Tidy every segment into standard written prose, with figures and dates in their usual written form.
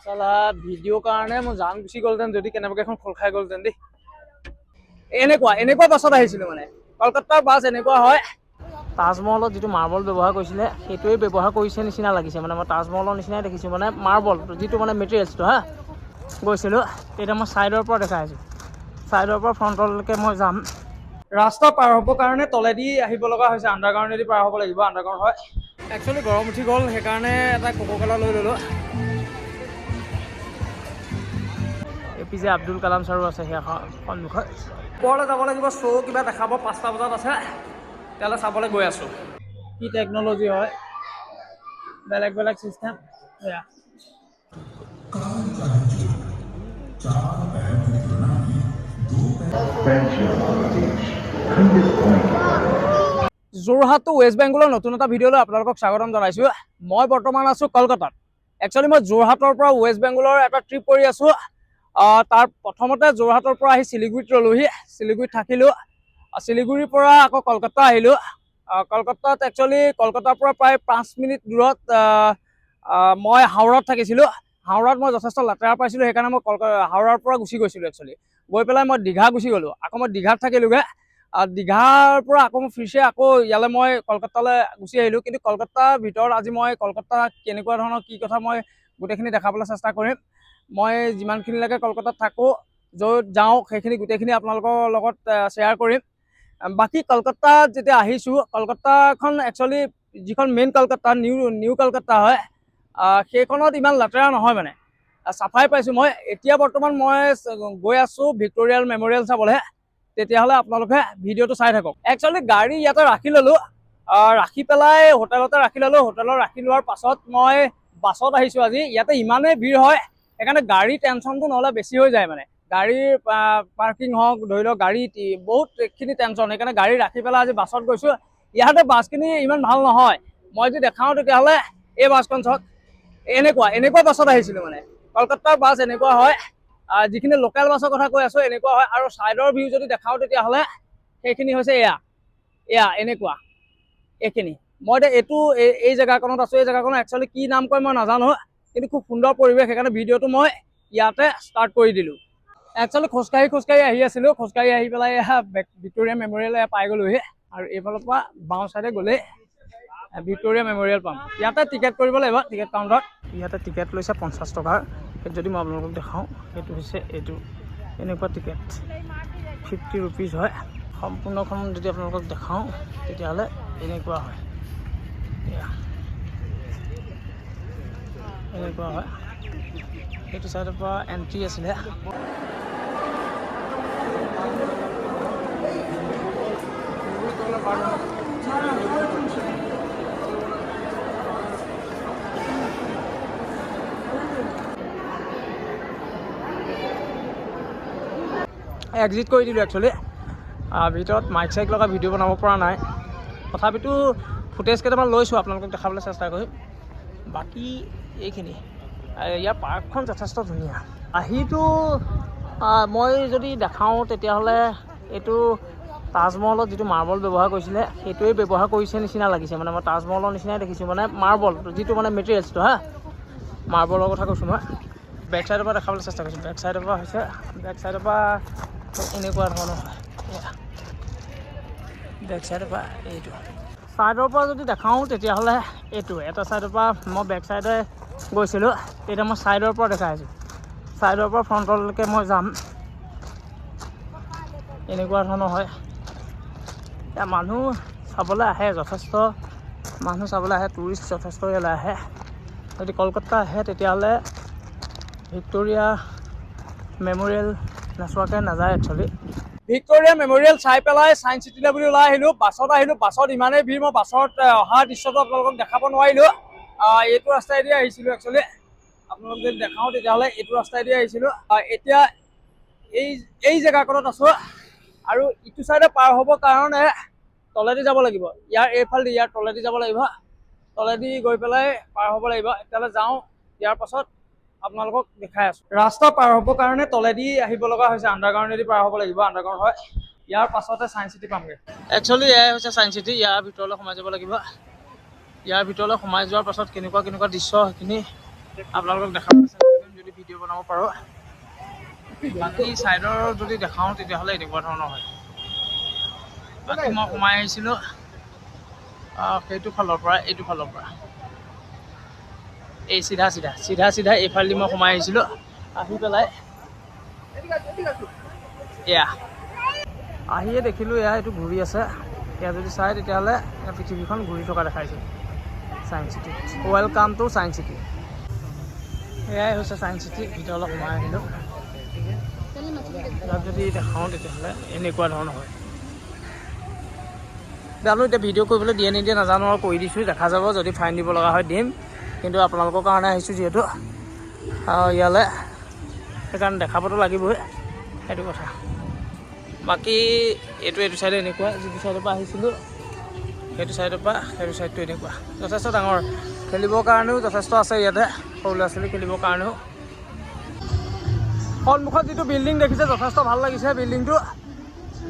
চালা ভিডিঅ' কাৰণে মই জান গুচি গ'লহেঁতেন যদি কেনেবাকৈ এখন খোল খাই গ'লহেঁতেন দেই। এনেকুৱা বাছত আহিছিলোঁ মানে কলকাতাৰ বাছ এনেকুৱা হয়। তাজমহলত যিটো মাৰ্বল ব্যৱহাৰ কৰিছিলে সেইটোৱে ব্যৱহাৰ কৰিছে নিচিনা লাগিছে মানে মই তাজমহলৰ নিচিনাই দেখিছোঁ মানে মাৰ্বল যিটো মানে মেটেৰিয়েলছটো গৈছিলোঁ। এতিয়া মই ছাইডৰ পৰা দেখাই আছোঁ, ছাইডৰ পৰা ফ্ৰণ্টলৈকে মই যাম। ৰাস্তা পাৰ হ'বৰ কাৰণে তলেদি আহিব লগা হৈছে, আণ্ডাৰগ্ৰাউণ্ডেদি পাৰ হ'ব লাগিব, আণ্ডাৰগ্ৰাউণ্ড হয়। একচুৱেলি গৰম উঠি গ'ল সেইকাৰণে এটা কোকোকোলা লৈ ল'লোঁ। APJ আব্দুল কালাম ছাৰো আছে সেয়া সন্মুখত। ওপৰলৈ যাব লাগিব, শ্ব' কিবা দেখাব 5টা বজাত আছে, তেতিয়াহ'লে চাবলৈ গৈ আছোঁ। কি টেকন'লজি হয়, বেলেগ বেলেগ চিষ্টেম সেয়া। যোৰহাট টু ৱেষ্ট বেংগলৰ নতুন এটা ভিডিঅ'লৈ আপোনালোকক স্বাগতম জনাইছোঁ। মই বৰ্তমান আছোঁ কলকাতাত। একচুৱেলি মই যোৰহাটৰ পৰা ৱেষ্ট বেংগলৰ এটা ট্ৰিপ কৰি আছোঁ। তাৰ প্ৰথমতে যোৰহাটৰ পৰা আহি শিলিগুৰিত ৰ'লোহি, শিলিগুৰিত থাকিলোঁ। শিলিগুৰিৰ পৰা আকৌ কলকাতা আহিলোঁ। কলকাতাত একচুৱেলি কলকাতাৰ পৰা প্ৰায় 5 মিনিট দূৰত মই হাওৰাত থাকিছিলোঁ। হাওৰাত মই যথেষ্ট লেতেৰা পাইছিলোঁ, সেইকাৰণে মই হাওৰাৰ পৰা গুচি গৈছিলোঁ। একচুৱেলি গৈ পেলাই মই দীঘা গুচি গ'লোঁ, আকৌ মই দীঘাত থাকিলোঁগৈ। দীঘাৰ পৰা আকৌ মই ফিৰছে আকৌ ইয়ালৈ মই কলকাতালৈ গুচি আহিলোঁ। কিন্তু কলকাতাৰ ভিতৰত আজি মই কলকাতা কেনেকুৱা ধৰণৰ কি কথা মই গোটেইখিনি দেখাবলৈ চেষ্টা কৰিম। মই যিমানখিনিলৈকে কলকাতাত থাকোঁ, য'ত যাওঁ সেইখিনি গোটেইখিনি আপোনালোকৰ লগত শ্বেয়াৰ কৰিম। বাকী কলকাতাত যেতিয়া আহিছোঁ, কলকাতাখন একচুৱেলি যিখন মেইন কলকাতা নিউ কলকাতা হয়, সেইখনত ইমান লেতেৰা নহয় মানে চাফাই পাইছোঁ মই। এতিয়া বৰ্তমান মই গৈ আছোঁ ভিক্টৰিয়েল মেমৰিয়েল চাবলৈ। তেতিয়াহ'লে আপোনালোকে ভিডিঅ'টো চাই থাকক। একচুৱেলি গাড়ী ইয়াতে ৰাখি ল'লোঁ, ৰাখি পেলাই হোটেলতে ৰাখি ল'লোঁ। হোটেলত ৰাখি লোৱাৰ পাছত মই বাছত আহিছোঁ আজি। ইয়াতে ইমানেই ভিৰ হয় সেইকাৰণে গাড়ীৰ টেনশ্যনটো নহ'লে বেছি হৈ যায় মানে। গাড়ীৰ পাৰ্কিং হওক, ধৰি লওক গাড়ী বহুতখিনি টেনশ্যন, সেইকাৰণে গাড়ী ৰাখি পেলাই আজি বাছত গৈছোঁ। ইয়াতে বাছখিনি ইমান ভাল নহয়। মই যদি দেখাওঁ তেতিয়াহ'লে এই বাছখন চাওক, এনেকুৱা বাছত আহিছিলোঁ মানে কলকাতাৰ বাছ এনেকুৱা হয়। যিখিনি লোকেল বাছৰ কথা কৈ আছোঁ এনেকুৱা হয়। আৰু ছাইডৰ ভিউ যদি দেখাওঁ তেতিয়াহ'লে সেইখিনি হৈছে এয়া এনেকুৱা এইখিনি। মই এতিয়া এই জেগাকণত আছোঁ। এই জেগাকণত একচুৱেলি কি নাম কয় মই নাজানো, কিন্তু খুব সুন্দৰ পৰিৱেশ, সেইকাৰণে ভিডিঅ'টো মই ইয়াতে ষ্টাৰ্ট কৰি দিলোঁ। একচুৱেলি খোজকাঢ়ি আহি আছিলোঁ, খোজকাঢ়ি আহি পেলাই ভিক্টৰিয়া মেমৰিয়েল পাই গ'লোহি। আৰু এইফালৰ পৰা বাওঁ চাইডে গ'লেই ভিক্টৰিয়া মেমৰিয়েল পাম। ইয়াতে টিকেট কৰিব লাগিব, টিকেট কাউণ্টাৰত। ইয়াতে টিকেট লৈছে 50 টকাৰ। সেইটো যদি মই আপোনালোকক দেখাওঁ, সেইটো হৈছে এইটো এনেকুৱা টিকেট 50 ৰুপিজ হয়। সম্পূৰ্ণখন যদি আপোনালোকক দেখাওঁ তেতিয়াহ'লে এনেকুৱা হয়, এনেকুৱা হয়। সেইটো চাইডৰ পৰা এণ্ট্ৰি আছিলে। এক্সিট কৰি দিলোঁ একচুৱেলি। ভিতৰত মাইক চাইক লগা ভিডিঅ' বনাব পৰা নাই, তথাপিতো ফুটেজ কেইটামান লৈছোঁ, আপোনালোকক দেখাবলৈ চেষ্টা কৰিম। বাকী এইখিনি ইয়াৰ পাৰ্কখন যথেষ্ট ধুনীয়া। আহিটো মই যদি দেখাওঁ তেতিয়াহ'লে এইটো তাজমহলত যিটো মাৰ্বল ব্যৱহাৰ কৰিছিলে সেইটোৱে ব্যৱহাৰ কৰিছে নিচিনা লাগিছে মানে মই তাজমহলৰ নিচিনাই দেখিছোঁ মানে মাৰ্বল যিটো মানে মেটেৰিয়েলছটো মাৰ্বলৰ কথা কৈছোঁ মই। বেক চাইডৰ পৰা দেখাবলৈ চেষ্টা কৰিছোঁ। বেক চাইডৰ পৰা হৈছে, বেক চাইডৰ পৰা এনেকুৱা ধৰণৰ হয়। বেক চাইডৰ পৰা এইটো, ছাইডৰ পৰা যদি দেখাওঁ তেতিয়াহ'লে এইটো এটা ছাইডৰ পৰা মই বেক চাইডে গৈছিলোঁ, এতিয়া মই ছাইডৰ পৰা দেখাই আছোঁ। ছাইডৰ পৰা ফ্ৰণ্টলৈকে মই যাম, এনেকুৱা ধৰণৰ হয়। এতিয়া মানুহ চাবলৈ আহে, যথেষ্ট মানুহ চাবলৈ আহে, টুৰিষ্ট যথেষ্ট ইয়ালৈ আহে। যদি কলকাতা আহে তেতিয়াহ'লে ভিক্টৰিয়া মেমৰিয়েল নোচোৱাকৈ নাযায় একচুৱেলি। ভিক্টৰিয়া মেমৰিয়েল চাই পেলাই ছায়েন্স চিটিলৈ বুলি ওলাই আহিলোঁ। বাছত আহিলোঁ, বাছত ইমানেই ভিৰ মই বাছত অহা দৃশ্যটো আপোনালোকক দেখাব নোৱাৰিলোঁ। এইটো ৰাস্তাইদি আহিছিলোঁ একচুৱেলি। আপোনালোক যদি দেখাওঁ তেতিয়াহ'লে এইটো ৰাস্তাইদি আহিছিলোঁ। এতিয়া এই জেগাকণত আছোঁ। আৰু ইটো চাইডে পাৰ হ'বৰ কাৰণে তলেদি যাব লাগিব, এইফালেদি ইয়াৰ তলেদি যাব লাগিব, তলেদি গৈ পেলাই পাৰ হ'ব লাগিব। এতিয়ালৈ যাওঁ, ইয়াৰ পাছত আপোনালোকক দেখাই আছোঁ। ৰাস্তা পাৰ হ'বৰ কাৰণে তলেদি আহিব লগা হৈছে, আণ্ডাৰগ্ৰাউণ্ডেদি পাৰ হ'ব লাগিব, আণ্ডাৰগ্ৰাউণ্ড হয়। ইয়াৰ পাছতে ছায়েন্স চিটি পামগৈ। একচুৱেলি এয়াই হৈছে ছায়েন্স চিটি। ইয়াৰ ভিতৰলৈ সোমাই যাব লাগিব। ইয়াৰ ভিতৰলৈ সোমাই যোৱাৰ পাছত কেনেকুৱা দৃশ্য সেইখিনি আপোনালোকক দেখাবলৈ চেষ্টা কৰিম। বনাব পাৰোঁ। বাকী ছাইডৰ যদি দেখাওঁ তেতিয়াহ'লে এনেকুৱা ধৰণৰ হয়। বাকী মই সোমাই আহিছিলোঁ সেইটো ফালৰ পৰা এইটো ফালৰ পৰা এই চিধা চিধা চিধা চিধা এইফালেদি মই সোমাই আহিছিলোঁ। আহি পেলাই এয়া আহিয়ে দেখিলোঁ এয়া এইটো ঘূৰি আছে। এয়া যদি চাই তেতিয়াহ'লে পৃথিৱীখন ঘূৰি থকা দেখাইছে। Science city, welcome to science city. এয়াই হৈছে ছায়েন্স চিটি। ভিতৰলৈ সোমাই আহিলোঁ। ইয়াত যদি দেখাওঁ তেতিয়াহ'লে এনেকুৱা ধৰণৰ হয়। জানো এতিয়া ভিডিঅ' কৰিবলৈ দিয়ে নিদিয়ে নাজানো আৰু কৰি দিছোঁ, দেখা যাব। যদি ফাইন দিব লগা হয় দিম, কিন্তু আপোনালোকৰ কাৰণে আহিছোঁ যিহেতু ইয়ালৈ, সেইকাৰণে দেখাবতো লাগিবই, সেইটো কথা। বাকী এইটো চাইডে এনেকুৱা, যিটো চাইডৰ পৰা আহিছিলোঁ সেইটো চাইডৰ পৰা সেইটো চাইডটো এনেকুৱা যথেষ্ট ডাঙৰ। খেলিবৰ কাৰণেও যথেষ্ট আছে ইয়াতে, সৰু ল'ৰা ছোৱালী খেলিবৰ কাৰণেও। সন্মুখত যিটো বিল্ডিং দেখিছে যথেষ্ট ভাল লাগিছে। বিল্ডিংটো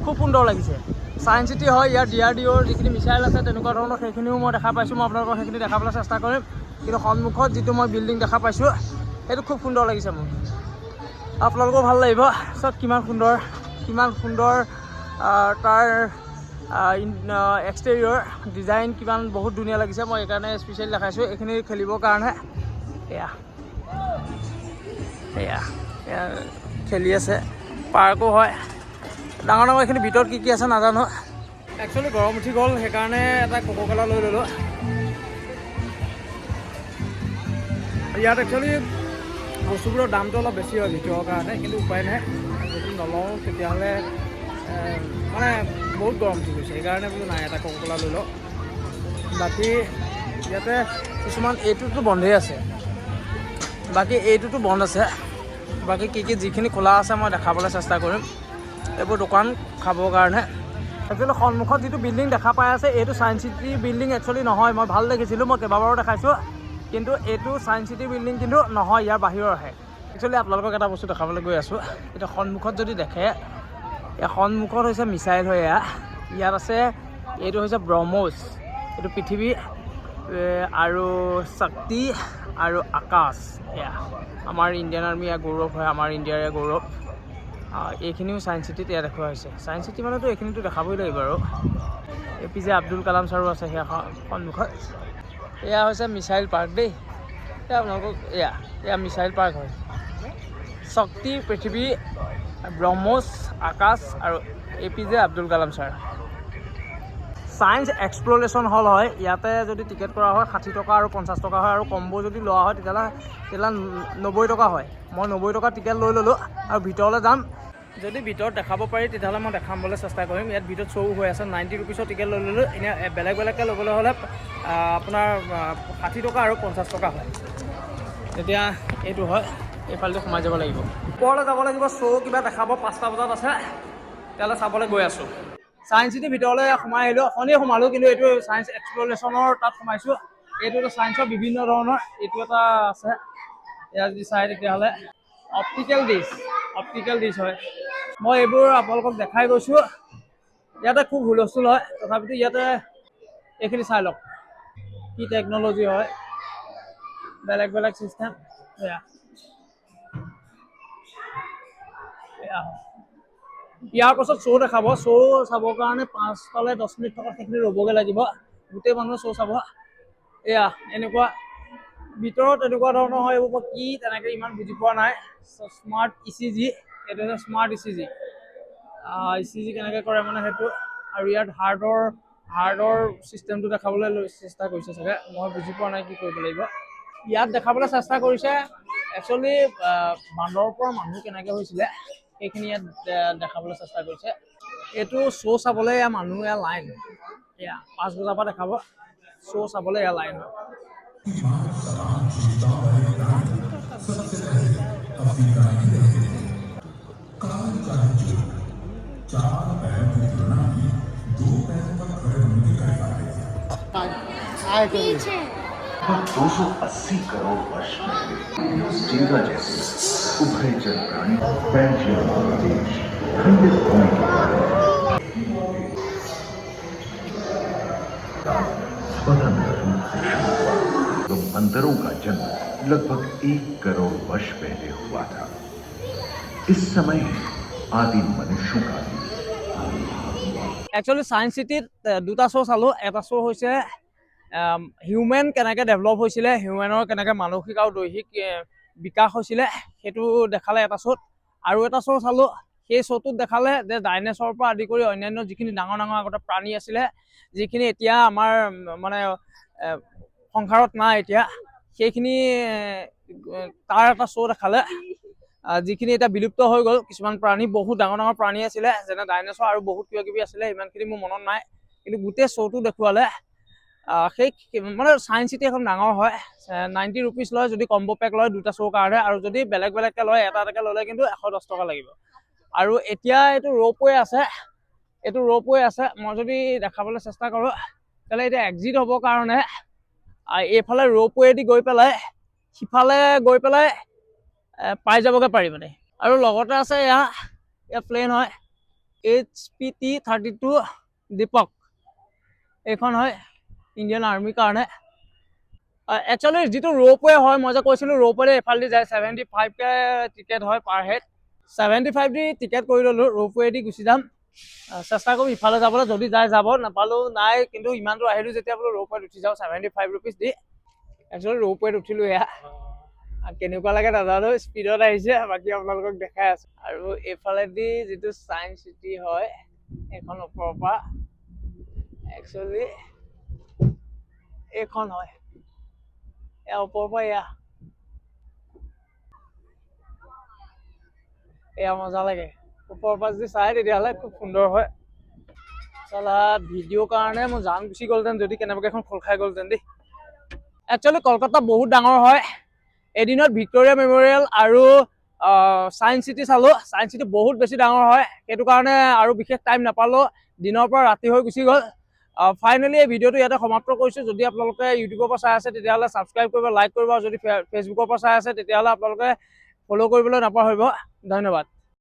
খুব সুন্দৰ লাগিছে। ছায়েন্স চিটি হয়, ইয়াৰ DRDOৰ যিখিনি মিছাইল আছে তেনেকুৱা ধৰণৰ সেইখিনিও মই দেখা পাইছোঁ। মই আপোনালোকক সেইখিনি দেখাবলৈ চেষ্টা কৰিম। কিন্তু সন্মুখত যিটো মই বিল্ডিং দেখা পাইছোঁ সেইটো খুব সুন্দৰ লাগিছে মোৰ। আপোনালোকেও ভাল লাগিব। চব কিমান সুন্দৰ তাৰ এক্সটেৰিয়ৰ ডিজাইন কিমান বহুত ধুনীয়া লাগিছে। মই সেইকাৰণে স্পেচিয়েলি দেখাইছোঁ এইখিনি খেলিবৰ কাৰণে। এয়া খেলি আছে, পাৰ্কো হয় ডাঙৰ ডাঙৰ। এইখিনি ভিতৰত কি আছে নাজানো। একচুৱেলি গৰম উঠি গ'ল, সেইকাৰণে এটা কোকোকোলা লৈ ল'লোঁ। ইয়াত একচুৱেলি বস্তুবোৰৰ দামটো অলপ বেছি হয় ভিতৰৰ কাৰণে, কিন্তু উপায় নাই। যদি নলওঁ তেতিয়াহ'লে মানে বহুত গৰম উঠি গৈছে, সেইকাৰণে বোলো নাই এটা কোকোকোলা লৈ লওঁ। বাকী ইয়াতে কিছুমান এইটোতো বন্ধেই আছে, বাকী এইটোতো বন্ধ আছে। বাকী কি যিখিনি খোলা আছে মই দেখাবলৈ চেষ্টা কৰিম। এইবোৰ দোকান খাবৰ কাৰণে। একচুৱেলি সন্মুখত যিটো বিল্ডিং দেখা পাই আছে এইটো ছায়েন্স চিটি বিল্ডিং একচুৱেলি নহয়। মই ভাল দেখিছিলোঁ, মই কেইবাবাৰো দেখাইছোঁ, কিন্তু এইটো ছায়েন্স চিটি বিল্ডিং কিন্তু নহয়, ইয়াৰ বাহিৰৰ আহে। একচুৱেলি আপোনালোকক এটা বস্তু দেখাবলৈ গৈ আছোঁ। এতিয়া সন্মুখত যদি দেখে, সন্মুখত হৈছে মিছাইল হয়। ইয়াত আছে এইটো হৈছে ব্ৰহ্মোছ, এইটো পৃথিৱী আৰু শক্তি আৰু আকাশ। এয়া আমাৰ ইণ্ডিয়ান আৰ্মি ইয়াৰ গৌৰৱ হয়, আমাৰ ইণ্ডিয়াৰ ইয়াৰ গৌৰৱ। এইখিনিও ছায়েন্স চিটিত এয়া দেখুওৱা হৈছে। ছায়েন্স চিটি মানেতো এইখিনিতো দেখাবই লাগিব আৰু। APJ আব্দুল কালাম ছাৰো আছে সেয়া সন্মুখত। এয়া হৈছে মিছাইল পাৰ্ক দেই। এয়া আপোনালোকক এয়া মিছাইল পাৰ্ক হয়। শক্তি, পৃথিৱী, ব্ৰহ্মোছ, আকাশ আৰু APJ Abdul Kalam sir. Science exploration হল হয়। ইয়াতে যদি টিকেট কৰা হয় 60 টকা আৰু 50 টকা হয়, আৰু কম্বো যদি লোৱা হয় তেতিয়াহ'লে 90 টকা হয়। মই 90 টকা টিকেট লৈ ল'লোঁ আৰু ভিতৰলৈ যাম। যদি ভিতৰত দেখাব পাৰি তেতিয়াহ'লে মই দেখাবলৈ চেষ্টা কৰিম। ইয়াত ভিতৰত শ্ব' হৈ আছে। 90 ৰুপিছৰ টিকেট লৈ ল'লোঁ। এনেই বেলেগকৈ ল'বলৈ হ'লে আপোনাৰ 60 টকা আৰু 50 টকা হয়। তেতিয়া এইটো হয়, এইফালেদি সোমাই যাব লাগিব। ওপৰলৈ যাব লাগিব, শ্ব' কিবা দেখাব 5টা বজাত আছে, তেতিয়াহ'লে চাবলৈ গৈ আছোঁ। ছায়েন্স চিটিৰ ভিতৰলৈ সোমাই আহিলোঁ। অথনিয়ে সোমালোঁ, কিন্তু এইটো ছায়েন্স এক্সপ্ল'ৰেশ্যনৰ তাত সোমাইছোঁ। এইটো ছায়েন্সৰ বিভিন্ন ধৰণৰ এইটো এটা আছে। ইয়াত যদি চাই তেতিয়াহ'লে অপটিকেল ডিছ হয়। মই এইবোৰ আপোনালোকক দেখাই গৈছোঁ। ইয়াতে খুব হুলস্থুল হয়, তথাপিতো ইয়াতে এইখিনি চাই লওক কি টেকন'লজি হয়, বেলেগ চিষ্টেম। ইয়াৰ পাছত শ্ব' দেখাব। শ্ব' চাবৰ কাৰণে 5 10 মিনিট টকা সেইখিনি ৰ'বগৈ লাগিব। গোটেই মানুহে শ্ব' চাব। এয়া এনেকুৱা ভিতৰত এনেকুৱা ধৰণৰ হয়। এইবোৰ কি তেনেকৈ ইমান বুজি পোৱা নাই। স্মাৰ্ট ECG, এইটো হৈছে স্মাৰ্ট ECG। ECG কেনেকৈ কৰে মানে সেইটো। আৰু ইয়াত হাৰ্টৰ চিষ্টেমটো দেখাবলৈ চেষ্টা কৰিছে চাগে, মই বুজি পোৱা নাই কি কৰিব লাগিব। ইয়াত দেখাবলৈ চেষ্টা কৰিছে একচুৱেলি বান্দৰৰ পৰা মানুহ কেনেকৈ হৈছিলে সেইখিনি ইয়াত দেখাবলৈ চেষ্টা কৰিছে। এইটো শ্ব' চাবলৈ এয়া মানুহ এয়া লাইন। এয়া 5 বজাৰ পৰা দেখাব। শ্ব' চাবলৈ এয়া লাইন হয়। लगभग 280 करोड़ वर्ष पहले चीता जैसे उभयचर प्राणी बेल्जियम देश खंडित होने के कारण स्वतंत्र रूप से शुरू हुआ। अंतरों का जन्म लगभग 1 करोड़ वर्ष पहले हुआ था। इस समय आदिम मनुष्यों का भी একচুৱেলি ছায়েন্স চিটিত দুটা শ্ব' চালোঁ। এটা শ্ব' হৈছে হিউমেন কেনেকৈ ডেভেলপ হৈছিলে, হিউমেনৰ কেনেকৈ মানসিক আৰু দৈহিক বিকাশ হৈছিলে সেইটো দেখালে এটা শ্ব'ত। আৰু এটা শ্ব' চালোঁ, সেই শ্ব'টোত দেখালে যে ডাইনেছৰৰ পৰা আদি কৰি অন্যান্য যিখিনি ডাঙৰ ডাঙৰ আগতে প্ৰাণী আছিলে, যিখিনি এতিয়া আমাৰ মানে সংসাৰত নাই এতিয়া, সেইখিনি তাৰ এটা শ্ব' দেখালে। যিখিনি এতিয়া বিলুপ্ত হৈ গ'ল কিছুমান প্ৰাণী, বহুত ডাঙৰ ডাঙৰ প্ৰাণী আছিলে যেনে ডাইনেছৰ আৰু বহুত কিবা কিবি আছিলে, ইমানখিনি মোৰ মনত নাই, কিন্তু গোটেই শ্ব'টো দেখুৱালে। সেই মানে ছায়েন্স চিটি এখন ডাঙৰ হয়, 90 ৰুপিজ লয় যদি কম্বো পেক লয় দুটা শ্ব' কাৰণে, আৰু যদি বেলেগ বেলেগকৈ লয় এটা এটাকৈ ল'লে কিন্তু 110 টকা লাগিব। আৰু এতিয়া এইটো ৰ'পৱে আছে, মই যদি দেখাবলৈ চেষ্টা কৰোঁ তেতিয়াহ'লে এতিয়া এক্সিট হ'বৰ কাৰণে এইফালে ৰ'পৱেদি গৈ পেলাই সিফালে গৈ পেলাই পাই যাবগৈ পাৰি মানে। আৰু লগতে আছে এয়া প্লেন হয় HPT-32 দীপক, এইখন হয় ইণ্ডিয়ান আৰ্মিৰ কাৰণে। একচুৱেলি যিটো ৰ'পৱে হয়, মই যে কৈছিলোঁ ৰ'পৱে এইফালেদি যায়, 75কৈ টিকেট হয় পাৰ হেড। 75 দি টিকেট কৰি ল'লোঁ, ৰ'পৱেদি গুচি যাম। চেষ্টা কৰিম ইফালে যাবলৈ, যদি যায় যাব, নাপালেও নাই, কিন্তু ইমান দূৰ আহিলোঁ যেতিয়া বোলো ৰ'পৱেত উঠি যাওঁ 75 ৰুপিজ দি। একচুৱেলি ৰ'পৱেত উঠিলোঁ এয়া, কেনেকুৱা লাগে নাজানো, স্পীডত আহিছে, বাকী আপোনালোকক দেখাই আছোঁ। আৰু এইফালেদি যিটো ছায়েন্স চিটি হয় এইখন ওপৰৰ পৰা একচুৱেলি এইখন হয়, এয়া ওপৰৰ পৰা এয়া মজা লাগে। ওপৰৰ পৰা যদি চাই তেতিয়াহ'লে খুব সুন্দৰ হয়। চালা ভিডিঅ'ৰ কাৰণে মোৰ জান গুচি গ'লহেঁতেন যদি কেনেবাকৈ এখন খোল খাই গ'লহেঁতেন দেই। একচুৱেলি কলকাতা বহুত ডাঙৰ হয়। এদিনত ভিক্টৰিয়া মেমৰিয়েল আৰু ছায়েন্স চিটি চালোঁ। ছায়েন্স চিটি বহুত বেছি ডাঙৰ হয়, সেইটো কাৰণে আৰু বিশেষ টাইম নাপালোঁ, দিনৰ পৰা ৰাতি হৈ গুচি গ'ল। ফাইনেলি এই ভিডিঅ'টো ইয়াতে সমাপ্ত কৰিছোঁ। যদি আপোনালোকে ইউটিউবৰ পৰা চাই আছে তেতিয়াহ'লে ছাবস্ক্ৰাইব কৰিব, লাইক কৰিব, আৰু যদি ফেচবুকৰ পৰা চাই আছে তেতিয়াহ'লে আপোনালোকে ফ'ল' কৰিবলৈ নাপাহৰিব। ধন্যবাদ।